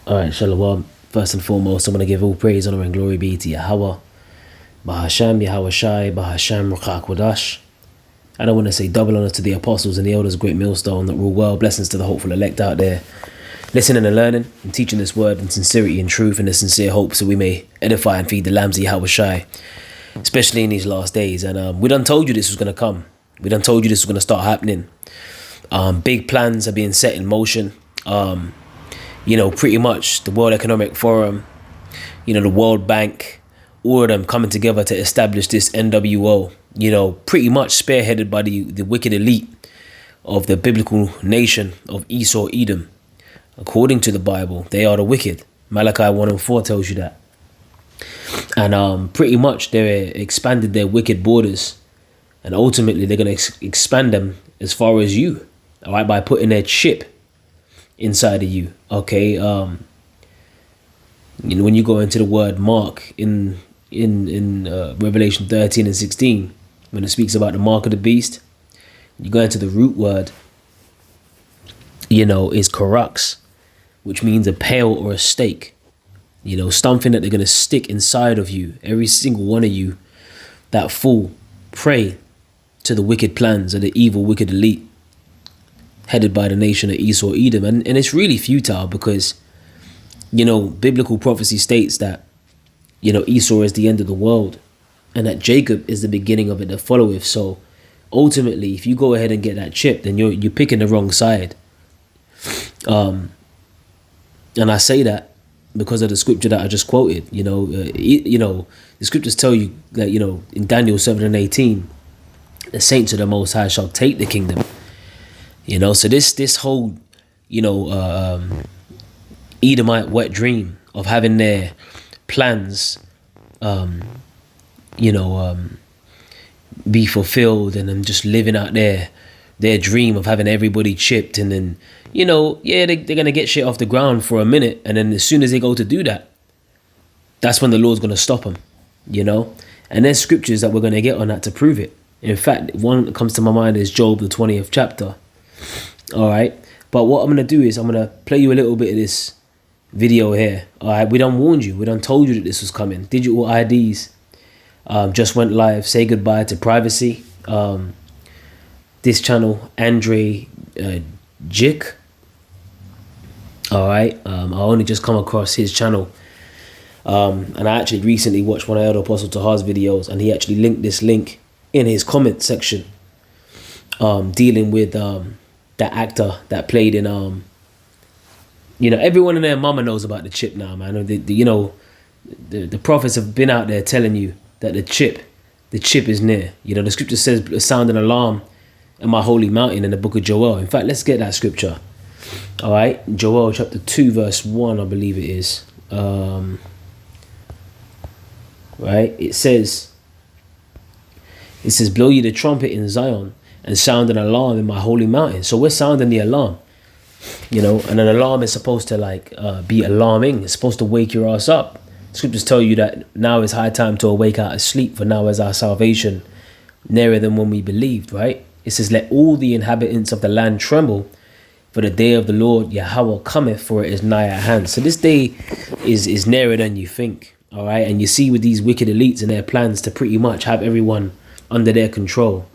All right, Shalom. First and foremost, I'm going to give all praise, honor, and glory be to Yahweh, Bahasham, Yahweh Shai, Bahasham, Ruach HaKodesh. And I want to say double honor to the apostles and the elders, great millstone that rule well. Blessings to the hopeful elect out there, listening and learning and teaching this word in sincerity and truth and a sincere hope so we may edify and feed the lambs of Yahweh Shai, especially in these last days. And we done told you this was going to come. We done told you this was going to start happening. Big plans are being set in motion. Pretty much the World Economic Forum, the World Bank, all of them coming together to establish this NWO, pretty much spearheaded by the wicked elite of the biblical nation of Esau, Edom. According to the Bible, they are the wicked. Malachi 1:4 tells you that. And pretty much they expanded their wicked borders. And ultimately they're going to expand them as far as you, all right, by putting their chip inside of you. Okay. When you go into the word mark in Revelation 13 and 16, when it speaks about the mark of the beast, you go into the root word, is karux, which means a pail or a stake, something that they're going to stick inside of you, every single one of you that fall prey to the wicked plans of the evil wicked elite headed by the nation of Esau, Edom. And it's really futile because, biblical prophecy states that, Esau is the end of the world and that Jacob is the beginning of it that followeth. So ultimately, if you go ahead and get that chip, then you're picking the wrong side. And I say that because of the scripture that I just quoted. The scriptures tell you that, in Daniel 7 and 18, the saints of the Most High shall take the kingdom. So this whole, Edomite wet dream of having their plans, be fulfilled and them just living out their dream of having everybody chipped. And then, they're going to get shit off the ground for a minute. And then as soon as they go to do that, that's when the Lord's going to stop them, And there's scriptures that we're going to get on that to prove it. In fact, one that comes to my mind is Job, the 20th chapter. All right. But what I'm going to do is I'm going to play you a little bit of this video here. All right. We done warned you. We done told you that this was coming. Digital IDs just went live. Say goodbye to privacy. This channel, Andre Jick. All right. I only just come across his channel. And I actually recently watched one of Elder Apostle Tahar's videos, and he actually linked this link in his comment section, dealing with that actor that played in everyone and their mama knows about the chip now, man. The prophets have been out there telling you that the chip is near. The scripture says, sound an alarm in my holy mountain in the book of Joel. In fact, let's get that scripture. All right, Joel chapter 2 verse 1, I believe it is. Right, it says, blow ye the trumpet in Zion and sound an alarm in my holy mountain. So we're sounding the alarm, and an alarm is supposed to be alarming. It's supposed to wake your ass up. Scriptures tell you that now is high time to awake out of sleep, for now is our salvation nearer than when we believed, right? It says, let all the inhabitants of the land tremble, for the day of the Lord Yahweh cometh, for it is nigh at hand. So this day is nearer than you think, all right? And you see with these wicked elites and their plans to pretty much have everyone under their control.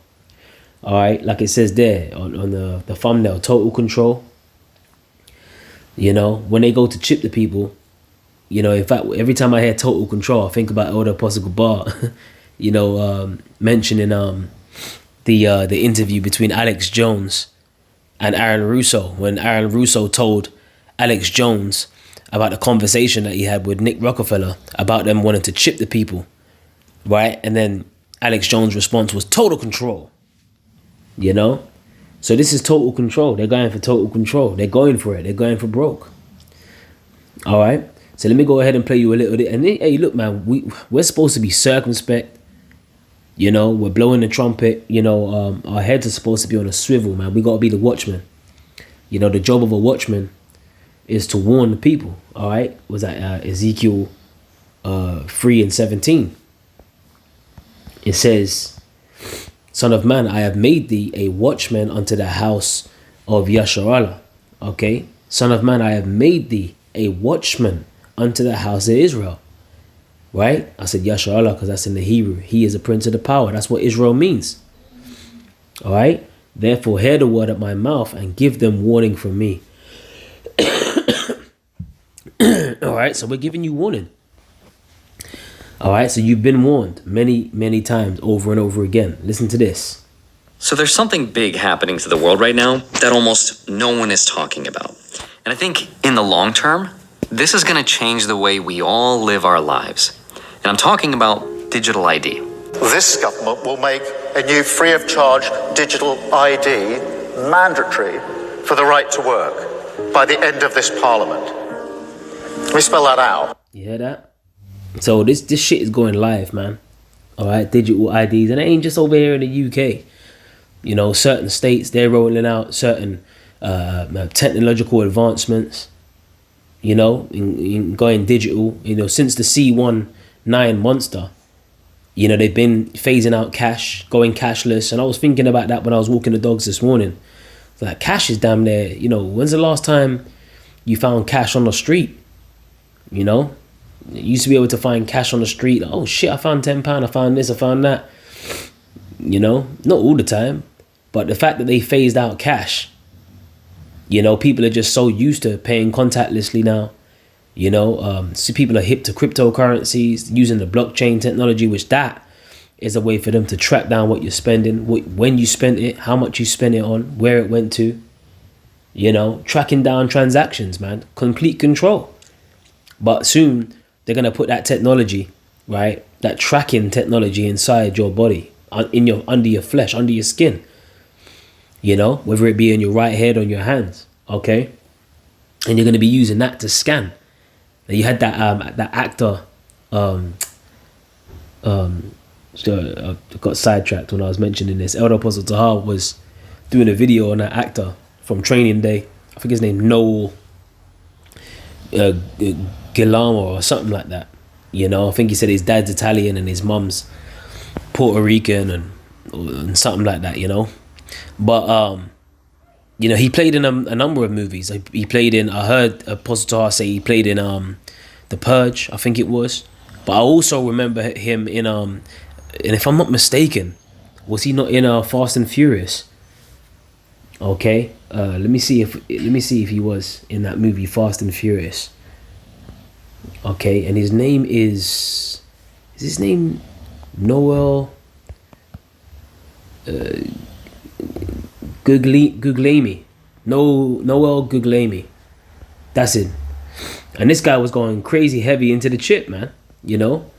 All right, like it says there on the thumbnail, total control. When they go to chip the people, in fact, every time I hear total control, I think about Elder Apostle Gabar, mentioning the interview between Alex Jones and Aaron Russo, when Aaron Russo told Alex Jones about the conversation that he had with Nick Rockefeller about them wanting to chip the people, right? And then Alex Jones' response was total control. So this is total control. They're going for total control. They're going for it. They're going for broke. All right. So let me go ahead and play you a little bit. And then, hey, look, man, we're supposed to be circumspect. We're blowing the trumpet. Our heads are supposed to be on a swivel, man. We got to be the watchman. The job of a watchman is to warn the people. All right. Was that Ezekiel 3 and 17? It says, Son of man, I have made thee a watchman unto the house of Yasharallah. Okay? Son of man, I have made thee a watchman unto the house of Israel. Right? I said Yasha Allah because that's in the Hebrew. He is a prince of the power. That's what Israel means. All right? Therefore, hear the word at my mouth and give them warning from me. All right? So we're giving you warning. All right? So you've been warned many, many times over and over again. Listen to this. So there's something big happening to the world right now that almost no one is talking about. And I think in the long term, this is going to change the way we all live our lives. And I'm talking about digital ID. This government will make a new free of charge digital ID mandatory for the right to work by the end of this parliament. Let me spell that out. You hear that? So this shit is going live, man. All right, digital IDs. And it ain't just over here in the UK. You know, certain states, they're rolling out certain technological advancements, you know, in going digital. You know, since the C19 monster, you know, they've been phasing out cash, going cashless. And I was thinking about that when I was walking the dogs this morning. It's like, cash is damn near, you know, when's the last time you found cash on the street? You know, you used to be able to find cash on the street. Oh shit, I found £10, I found this, I found that. You know, not all the time. But the fact that they phased out cash, you know, people are just so used to paying contactlessly now. You know, so people are hip to cryptocurrencies, using the blockchain technology, which that is a way for them to track down what you're spending, when you spent it, how much you spent it on, where it went to. You know, tracking down transactions, man. Complete control. But soon they're going to put that technology, right, that tracking technology inside your body, under your flesh, under your skin. You know, whether it be in your right head or in your hands, okay? And you're going to be using that to scan. Now you had that actor, I got sidetracked when I was mentioning this. Elder Apostle Taha was doing a video on that actor from Training Day. I think his name Noel Guillermo or something like that. You know, I think he said his dad's Italian and his mum's Puerto Rican and something like that, you know. But, you know, he played in a number of movies. He played in, I heard Apostle Taha say he played in The Purge, I think it was. But I also remember him in, and if I'm not mistaken, was he not in Fast and Furious? Okay, let me see if he was in that movie Fast and Furious. Okay, and his name is his name Noel Guglielmi. Noel Guglielmi. That's it. And this guy was going crazy heavy into the chip, man. You know,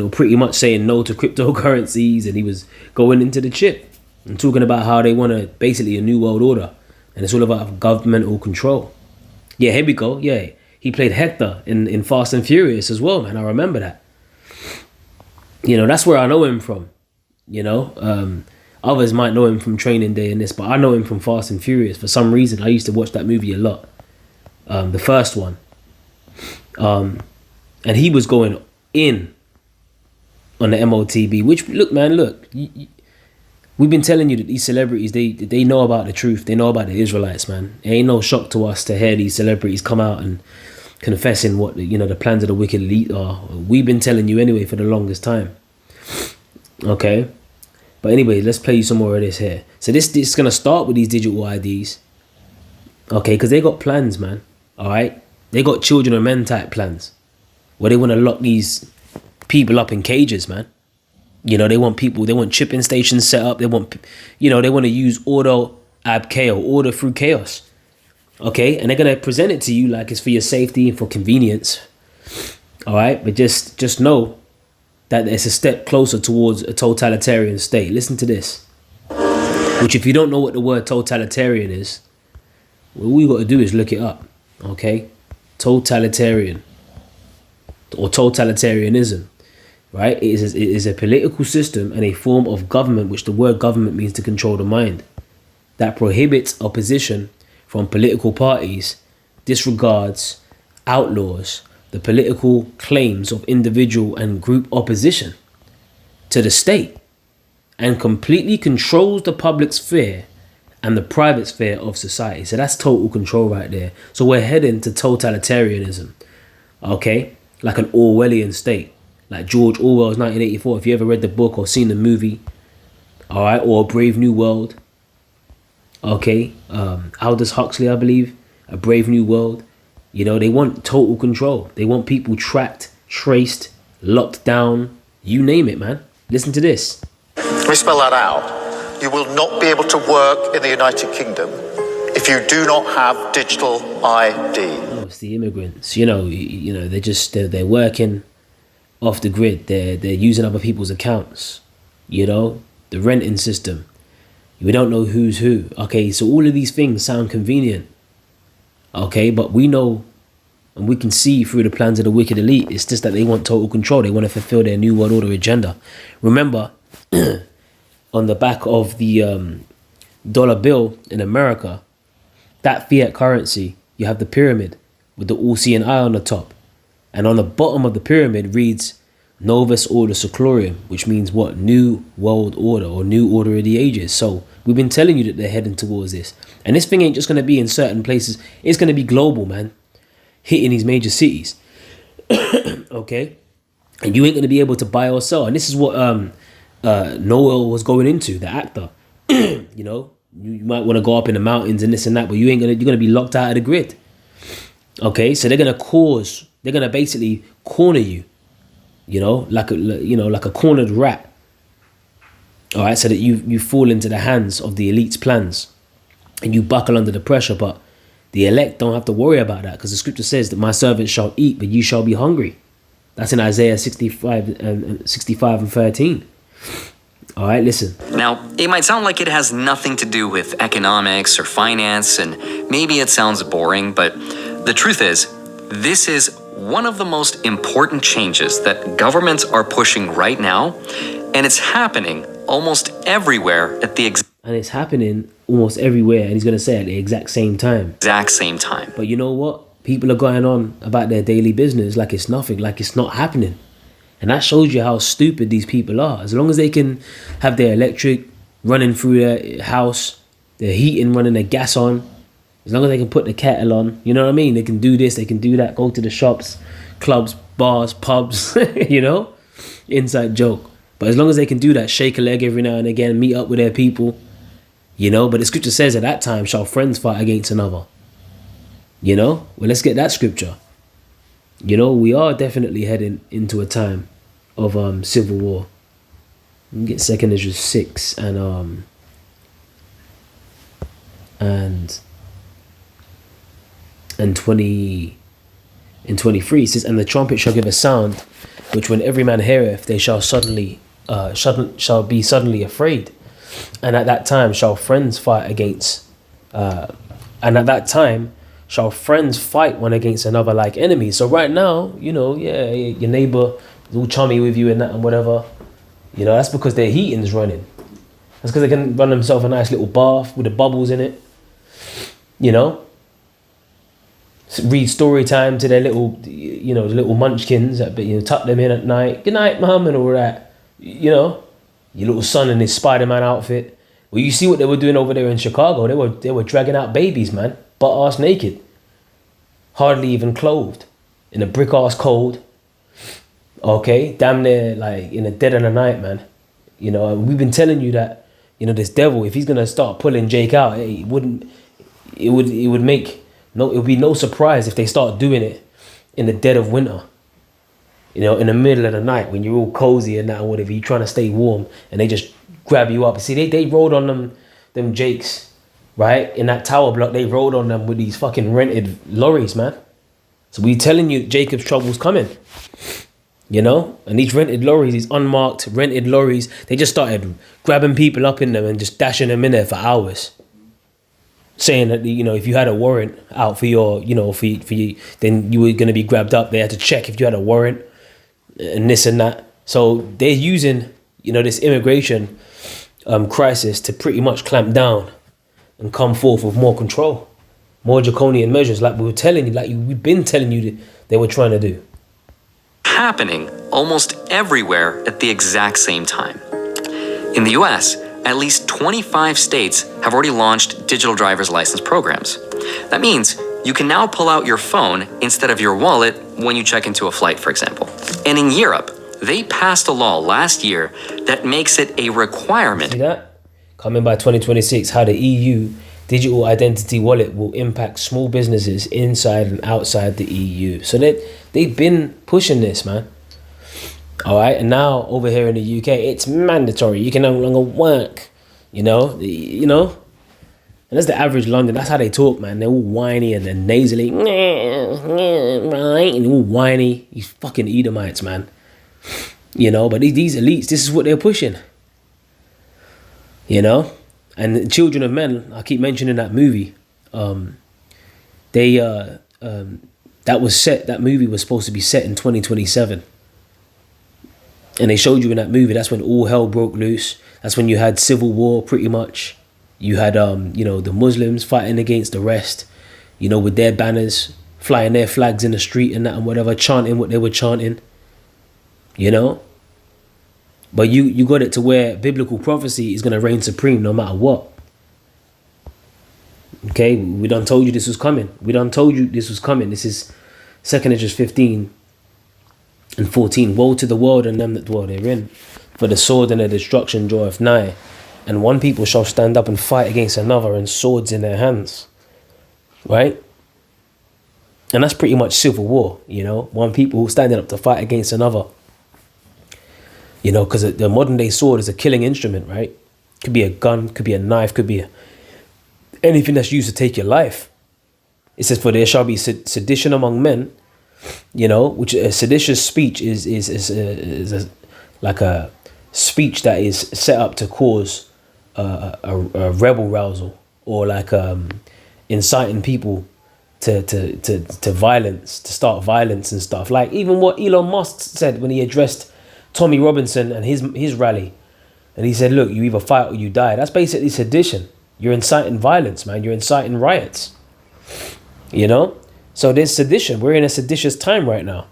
pretty much saying no to cryptocurrencies, and he was going into the chip and talking about how they want basically a new world order, and it's all about governmental control. Yeah, here we go. Yeah, he played Hector in Fast and Furious as well, man. I remember that. You know, that's where I know him from. You know, others might know him from Training Day and this, but I know him from Fast and Furious. For some reason, I used to watch that movie a lot. The first one. And he was going in on the MOTB, which, look, man, look. We've been telling you that these celebrities, they know about the truth. They know about the Israelites, man. It ain't no shock to us to hear these celebrities come out and confessing what, the plans of the wicked elite are. We've been telling you anyway for the longest time. Okay? But anyway, let's play you some more of this here. So this is going to start with these digital IDs. Okay, because they got plans, man. All right? They got children and men type plans where they want to lock these people up in cages, man. You know, they want chipping stations set up. They want, they want to use order ab chaos, order through chaos. Okay? And they're going to present it to you like it's for your safety and for convenience. All right? But just know that it's a step closer towards a totalitarian state. Listen to this. Which, if you don't know what the word totalitarian is, well, all you got to do is look it up. Okay? Totalitarian or totalitarianism, right? It is a political system and a form of government, which the word government means to control the mind, that prohibits opposition from political parties, disregards, outlaws the political claims of individual and group opposition to the state, and completely controls the public sphere and the private sphere of society. So that's total control right there. So we're heading to totalitarianism, okay? Like an Orwellian state, like George Orwell's 1984. If you ever read the book or seen the movie, all right, or Brave New World, okay? Aldous Huxley, I believe, A Brave New World. You know, they want total control. They want people tracked, traced, locked down, you name it, man. Listen to this. Let me spell that out. You will not be able to work in the United Kingdom if you do not have digital ID. Oh, it's the immigrants. You know, they're working off the grid. They're using other people's accounts. You know, the renting system. We don't know who's who. Okay, so all of these things sound convenient. Okay, but we know and we can see through the plans of the wicked elite. It's just that they want total control. They want to fulfill their New World Order agenda. Remember, on the back of the dollar bill in America, that fiat currency, you have the pyramid with the all-seeing eye on the top. And on the bottom of the pyramid reads Novus Ordo Seclorum, which means what? New World Order or New Order of the Ages. So we've been telling you that they're heading towards this. And this thing ain't just going to be in certain places. It's going to be global, man. Hitting these major cities. Okay? And you ain't going to be able to buy or sell. And this is what Noel was going into, the actor. You know, you might want to go up in the mountains and this and that, but you're gonna be locked out of the grid. Okay, so they're gonna basically corner you, you know, like a cornered rat. All right, so that you fall into the hands of the elite's plans, and you buckle under the pressure. But the elect don't have to worry about that, because the scripture says that my servants shall eat, but you shall be hungry. That's in Isaiah 65 and 13. All right, listen. Now, it might sound like it has nothing to do with economics or finance, and maybe it sounds boring, but the truth is, this is one of the most important changes that governments are pushing right now, and it's happening almost everywhere at the and it's happening almost everywhere, and he's going to say at the exact same time. But you know what? People are going on about their daily business like it's nothing, like it's not happening. And that shows you how stupid these people are. As long as they can have their electric running through their house, their heating running, their gas on, as long as they can put the kettle on, you know what I mean? They can do this, they can do that, go to the shops, clubs, bars, pubs, you know? Inside joke. But as long as they can do that, shake a leg every now and again, meet up with their people, you know? But the scripture says at that time, shall friends fight against another? You know? Well, let's get that scripture. You know, we are definitely heading into a time of civil war. You can get 2 Ezra 6 and 20 and 23 it says, and the trumpet shall give a sound, which when every man heareth, they shall be suddenly afraid. And at that time shall friends fight against shall friends fight one against another like enemies. So right now, you know, yeah, your neighbor is all chummy with you and that and whatever. You know, that's because their heating's running. That's because they can run themselves a nice little bath with the bubbles in it. You know? Read story time to their little, you know, the little munchkins. That bit, you know, tuck them in at night. Good night, mum, and all that. You know? Your little son in his Spider-Man outfit. Well, you see what they were doing over there in Chicago. They were dragging out babies, man. Butt-ass naked. Hardly even clothed. In a brick-ass cold. Okay? Damn near, like, in the dead of the night, man. You know, and we've been telling you that, you know, this devil, if he's going to start pulling Jake out, it would be no surprise if they start doing it in the dead of winter. You know, in the middle of the night when you're all cozy and that and whatever, you're trying to stay warm and they just grab you up. See, they rode on them Jakes, right? In that tower block, they rode on them with these fucking rented lorries, man. So we telling you Jacob's trouble's coming. You know? And these rented lorries, these unmarked rented lorries, they just started grabbing people up in them and just dashing them in there for hours. Saying that, you know, if you had a warrant out for your, you know, for you, then you were going to be grabbed up. They had to check if you had a warrant and this and that. So they're using, you know, this immigration crisis to pretty much clamp down and come forth with more control, more draconian measures, like we were telling you, like we've been telling you that they were trying to do. Happening almost everywhere at the exact same time. In the US, at least 25 states have already launched digital driver's license programs. That means you can now pull out your phone instead of your wallet when you check into a flight, for example. And in Europe, they passed a law last year that makes it a requirement. See that? Coming by 2026, how the EU digital identity wallet will impact small businesses inside and outside the EU. So they've been pushing this, man. All right, and now over here in the UK, it's mandatory. You can no longer work, you know. And that's the average London. That's how they talk, man. They're all whiny and then nasally, right, and all whiny. These fucking Edomites, man. But these elites, this is what they're pushing. And the Children of Men, I keep mentioning that movie. That movie was supposed to be set in 2027. And they showed you in that movie, that's when all hell broke loose. That's when you had civil war, pretty much. You had, the Muslims fighting against the rest, with their banners, flying their flags in the street and that and whatever, chanting what they were chanting, But you got it to where biblical prophecy is going to reign supreme no matter what. Okay, we done told you this was coming. This is 2 Esdras 15 and 14. Woe to the world and them that dwell therein, for the sword and the destruction draweth nigh, and one people shall stand up and fight against another, and swords in their hands. Right? And that's pretty much civil war, one people standing up to fight against another. Because the modern day sword is a killing instrument, right? Could be a gun, could be a knife, could be anything that's used to take your life. It says, for there shall be sedition among men, which a seditious speech is like a speech that is set up to cause a rebel rousal, or like inciting people to violence, to start violence and stuff. Like even what Elon Musk said when he addressed Tommy Robinson and his rally, and he said, look, you either fight or you die. That's basically sedition. You're inciting violence, man. You're inciting riots. So there's sedition. We're in a seditious time right now,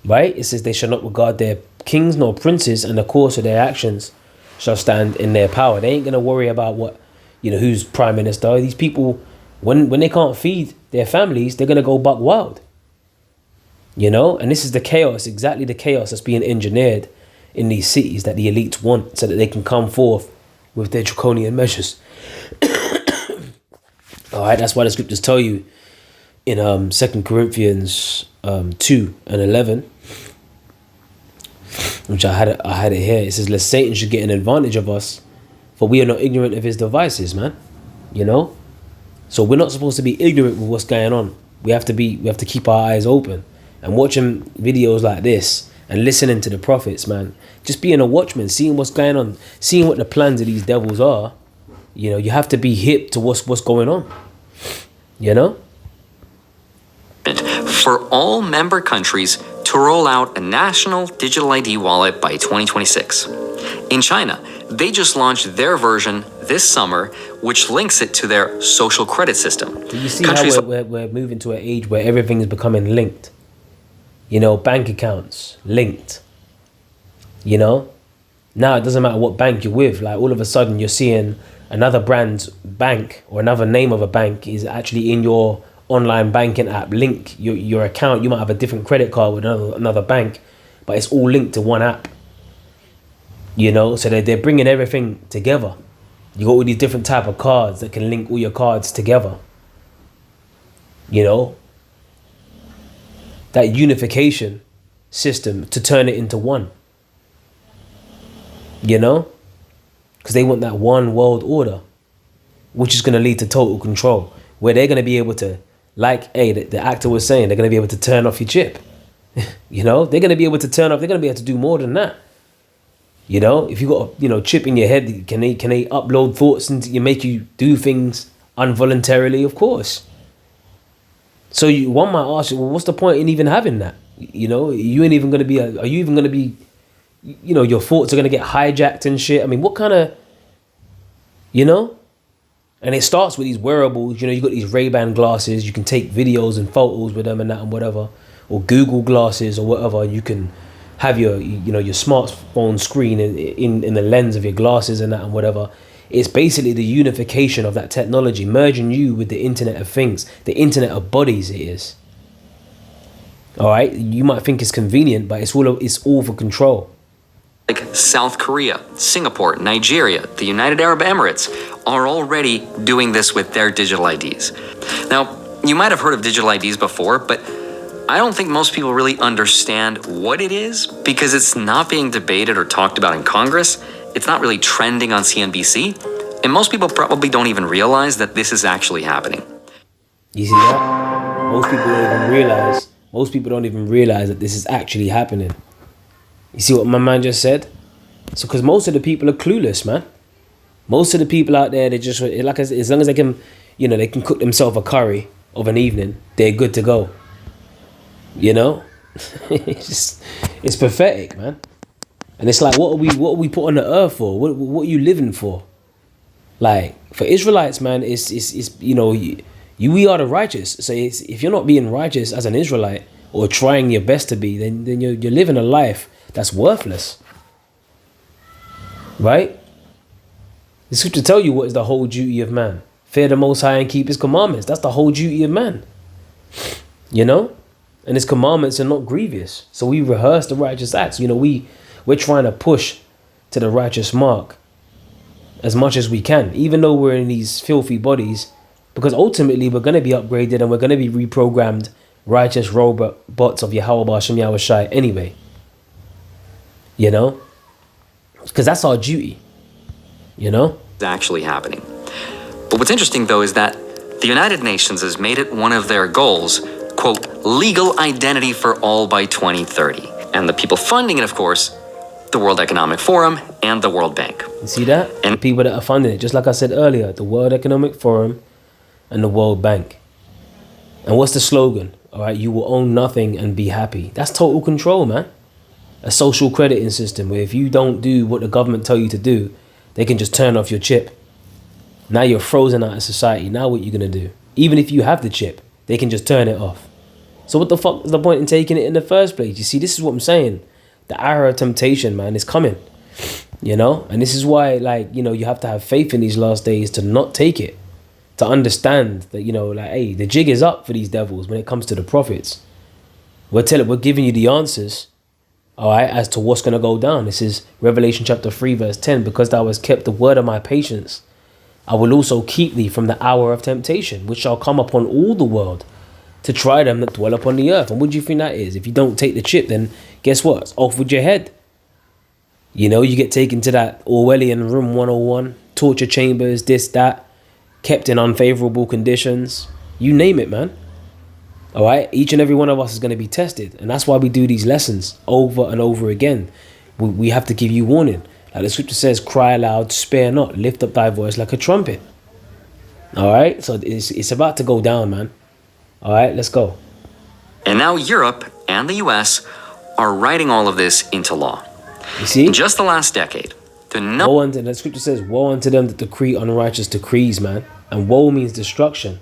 right? It says they shall not regard their kings nor princes, and the course of their actions shall stand in their power. They ain't gonna worry about what, who's prime minister. These people, when they can't feed their families, they're gonna go buck wild. And this is the chaos, exactly the chaos that's being engineered in these cities that the elites want, so that they can come forth with their draconian measures. All right, that's why the scriptures tell you in 2 Corinthians 2 and 11, which I had it here. It says, lest Satan should get an advantage of us, for we are not ignorant of his devices, man. So we're not supposed to be ignorant with what's going on. We have to keep our eyes open. And watching videos like this and listening to the prophets, man, just being a watchman, seeing what's going on, seeing what the plans of these devils are, you have to be hip to what's going on, For all member countries to roll out a national digital ID wallet by 2026. In China, they just launched their version this summer, which links it to their social credit system. Do you see how we're moving to an age where everything is becoming linked? Bank accounts linked. Now it doesn't matter what bank you're with. Like all of a sudden you're seeing another brand's bank or another name of a bank is actually in your online banking app. Link your account. You might have a different credit card with another bank, but it's all linked to one app. So they're bringing everything together. You got all these different type of cards that can link all your cards together. That unification system to turn it into one. Because they want that one world order, which is going to lead to total control, where they're going to be able to, like the actor was saying, they're going to be able to turn off your chip. They're going to be able to turn off, they're going to be able to do more than that. If you got a chip in your head, can they upload thoughts and make you do things involuntarily? Of course. So one might ask you, well, what's the point in even having that? You ain't even going to be, are you even going to be, your thoughts are going to get hijacked and shit. I mean, what kind of, and it starts with these wearables, you got these Ray-Ban glasses, you can take videos and photos with them and that and whatever, or Google glasses or whatever. You can have your, you know, your smartphone screen in the lens of your glasses and that and whatever. It's basically the unification of that technology, merging you with the Internet of Things, the Internet of Bodies. It is. All right, you might think it's convenient, but it's all for control. Like South Korea, Singapore, Nigeria, the United Arab Emirates are already doing this with their digital IDs. Now, you might have heard of digital IDs before, but I don't think most people really understand what it is because it's not being debated or talked about in Congress. It's not really trending on CNBC. And most people probably don't even realize that this is actually happening. You see that? Most people don't even realize that this is actually happening. You see what my man just said? So, because most of the people are clueless, man. Most of the people out there, they just, like, as long as they can, you know, they can cook themselves a curry of an evening, they're good to go. You know? It's pathetic, man. And it's like, what are we put on the earth for? What are you living for? Like, for Israelites, man, it's you know, we are the righteous. So if you're not being righteous as an Israelite or trying your best to be, then you're living a life that's worthless. Right? The scripture tell you what is the whole duty of man. Fear the Most High and keep his commandments. That's the whole duty of man. You know? And his commandments are not grievous. So we rehearse the righteous acts. You know, we're trying to push to the righteous mark as much as we can, even though we're in these filthy bodies, because ultimately we're going to be upgraded and we're going to be reprogrammed righteous robots of Yahweh B'Shem Yahweh Shai anyway. You know? Because that's our duty. You know? It's actually happening. But what's interesting, though, is that the United Nations has made it one of their goals, quote, legal identity for all by 2030. And the people funding it, of course, the World Economic Forum and the World Bank. You see that? And the people that are funding it, just like I said earlier, the World Economic Forum and the World Bank. And what's the slogan? All right, you will own nothing and be happy. That's total control, man. A social crediting system where if you don't do what the government tell you to do, they can just turn off your chip. Now you're frozen out of society. Now what you gonna do? Even if you have the chip, they can just turn it off. So what the fuck is the point in taking it in the first place? You see, this is what I'm saying. The hour of temptation, man, is coming. You know? And this is why, like, you know, you have to have faith in these last days to not take it. To understand that, you know, like, hey, the jig is up for these devils when it comes to the prophets. We're giving you the answers, all right, as to what's going to go down. This is Revelation chapter 3, verse 10. Because thou hast kept the word of my patience, I will also keep thee from the hour of temptation, which shall come upon all the world, to try them that dwell upon the earth. And what do you think that is? If you don't take the chip, then guess what? It's off with your head. You know, you get taken to that Orwellian room 101, torture chambers, this, that, kept in unfavorable conditions. You name it, man. All right? Each and every one of us is going to be tested. And that's why we do these lessons over and over again. We have to give you warning. Like the scripture says, cry aloud, spare not, lift up thy voice like a trumpet. All right? So it's about to go down, man. All right, let's go. And now Europe and the US are writing all of this into law. You see? In just the last decade, the scripture says, woe unto them that decree unrighteous decrees, man. And woe means destruction.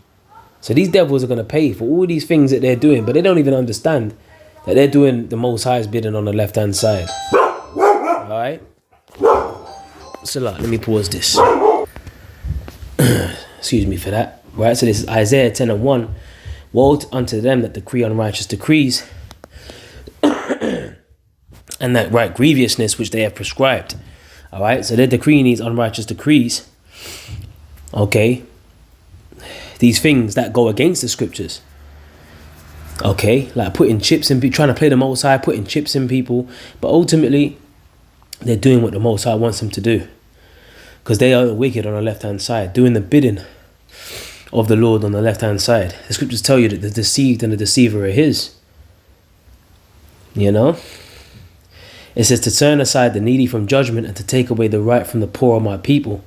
So these devils are going to pay for all these things that they're doing, but they don't even understand that they're doing the Most High's bidding on the left-hand side. All right? So let me pause this. Excuse me for that. Right, so this is Isaiah 10 and 1. Woe unto them that decree unrighteous decrees, and that right grievousness which they have prescribed. All right, so they're decreeing these unrighteous decrees. Okay, these things that go against the scriptures. Okay, like putting chips in people, trying to play the Most High, putting chips in people, but ultimately they're doing what the Most High wants them to do, because they are the wicked on the left-hand side, doing the bidding of the Lord on the left-hand side. The scriptures tell you that the deceived and the deceiver are his. You know? It says to turn aside the needy from judgment and to take away the right from the poor of my people,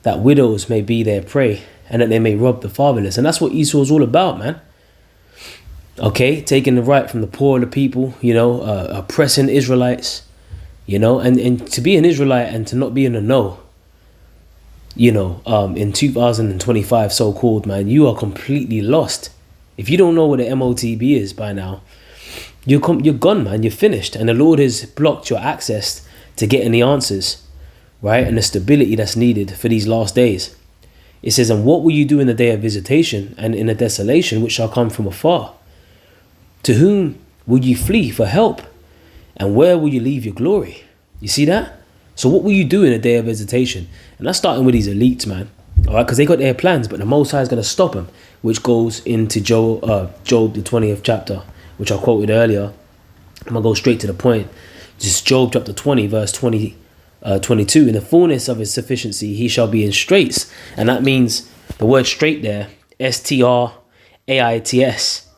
that widows may be their prey and that they may rob the fatherless. And that's what Esau is all about, man. Okay? Taking the right from the poor of the people, you know, oppressing Israelites, you know, and to be an Israelite and to not be in the know, you know, in 2025, so-called, man, you are completely lost. If you don't know what the MOTB is by now, you're gone, man. You're finished. And the Lord has blocked your access to getting the answers, right? And the stability that's needed for these last days. It says, and what will you do in the day of visitation and in the desolation which shall come from afar? To whom will you flee for help? And where will you leave your glory? You see that? So what will you do in a day of visitation? And that's starting with these elites, man. All right, because they got their plans, but the Most High is going to stop them, which goes into Job, the 20th chapter, which I quoted earlier. I'm going to go straight to the point. Just Job chapter 20, verse 22. In the fullness of his sufficiency, he shall be in straits. And that means the word straight there, S-T-R-A-I-T-S,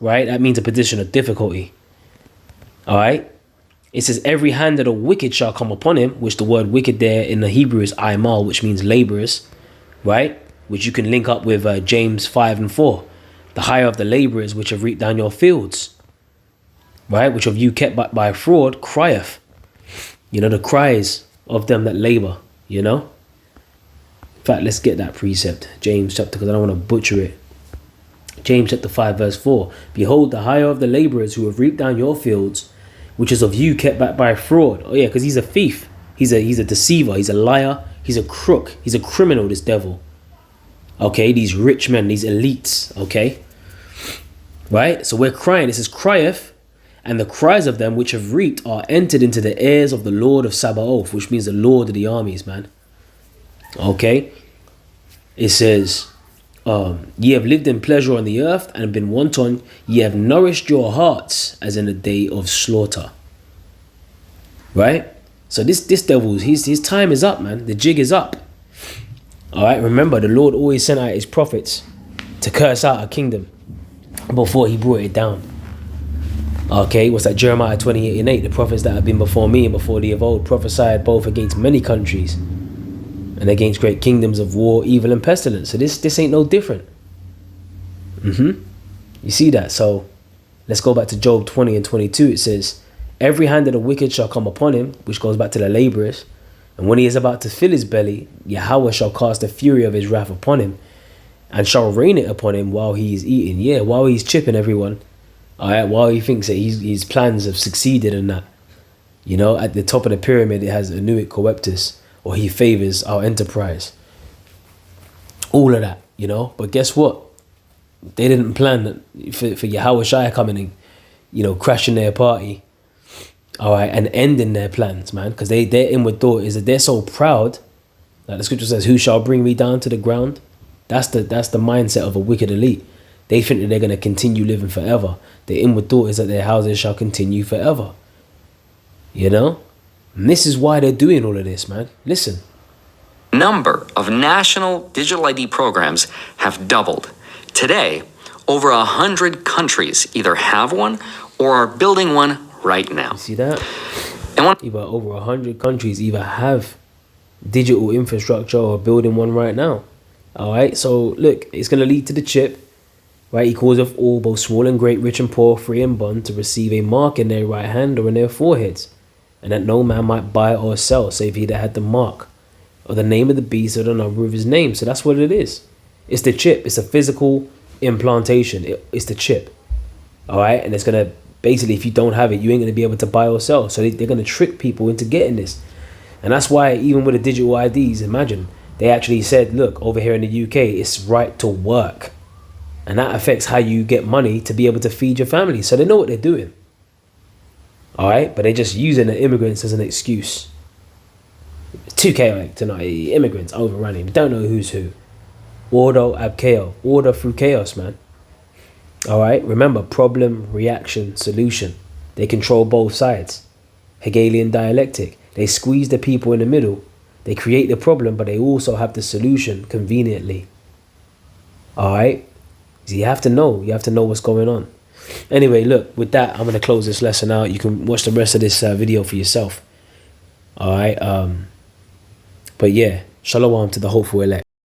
right? That means a position of difficulty. All right. It says, every hand of the wicked shall come upon him, which the word wicked there in the Hebrew is aimal, which means laborers, right? Which you can link up with James 5 and 4. The hire of the laborers which have reaped down your fields, right? Which of you kept by fraud crieth. You know, the cries of them that labor, you know? In fact, let's get that precept. James chapter, because I don't want to butcher it. James chapter 5 verse 4. Behold, the hire of the laborers who have reaped down your fields, which is of you kept back by fraud. Oh yeah, because he's a thief. He's a deceiver. He's a liar. He's a crook. He's a criminal, this devil. Okay, these rich men, these elites, okay? Right? So we're crying. It says, crieth, and the cries of them which have reaped are entered into the ears of the Lord of Sabaoth, which means the Lord of the armies, man. Okay? It says, ye have lived in pleasure on the earth and been wanton. Ye have nourished your hearts as in a day of slaughter. Right? So this devil, his time is up, man. The jig is up. All right? Remember, the Lord always sent out his prophets to curse out a kingdom before he brought it down. Okay? What's that? Jeremiah 28 and 8. The prophets that have been before me and before thee of old prophesied both against many countries and against great kingdoms of war, evil, and pestilence. So this ain't no different. You see that? So let's go back to Job 20 and 22. It says, every hand of the wicked shall come upon him, which goes back to the laborers. And when he is about to fill his belly, Yahweh shall cast the fury of his wrath upon him and shall rain it upon him while he is eating. Yeah, while he's chipping everyone. All right, while he thinks that his plans have succeeded and that. You know, at the top of the pyramid, it has Anuit Coeptus, or he favors our enterprise. All of that, you know. But guess what? They didn't plan for Yahweh Shai coming and, you know, crashing their party. All right, and ending their plans, man. Because their inward thought is that they're so proud. Like the scripture says, who shall bring me down to the ground? That's the mindset of a wicked elite. They think that they're going to continue living forever. Their inward thought is that their houses shall continue forever. You know? And this is why they're doing all of this, man. Listen. Number of national digital ID programs have doubled. Today, over 100 countries either have one or are building one right now. You see that? And over 100 countries either have digital infrastructure or are building one right now. All right? So, look, it's going to lead to the chip. Right? He calls of all, both small and great, rich and poor, free and bond, to receive a mark in their right hand or in their foreheads, and that no man might buy or sell, save he that had the mark, or the name of the beast, or the number of his name. So that's what it is. It's the chip. It's a physical implantation. It's the chip. All right? And it's going to, basically, if you don't have it, you ain't going to be able to buy or sell. So they're going to trick people into getting this. And that's why, even with the digital IDs, imagine, they actually said, look, over here in the UK, it's right to work. And that affects how you get money to be able to feed your family. So they know what they're doing. All right? But they're just using the immigrants as an excuse. It's too chaotic tonight. Immigrants overrunning. We don't know who's who. Ordo ab chaos. Order through chaos, man. All right? Remember, problem, reaction, solution. They control both sides. Hegelian dialectic. They squeeze the people in the middle. They create the problem, but they also have the solution conveniently. All right? You have to know. You have to know what's going on. Anyway, look, with that, I'm going to close this lesson out. You can watch the rest of this video for yourself. All right. But yeah, shalom to the hopeful elect.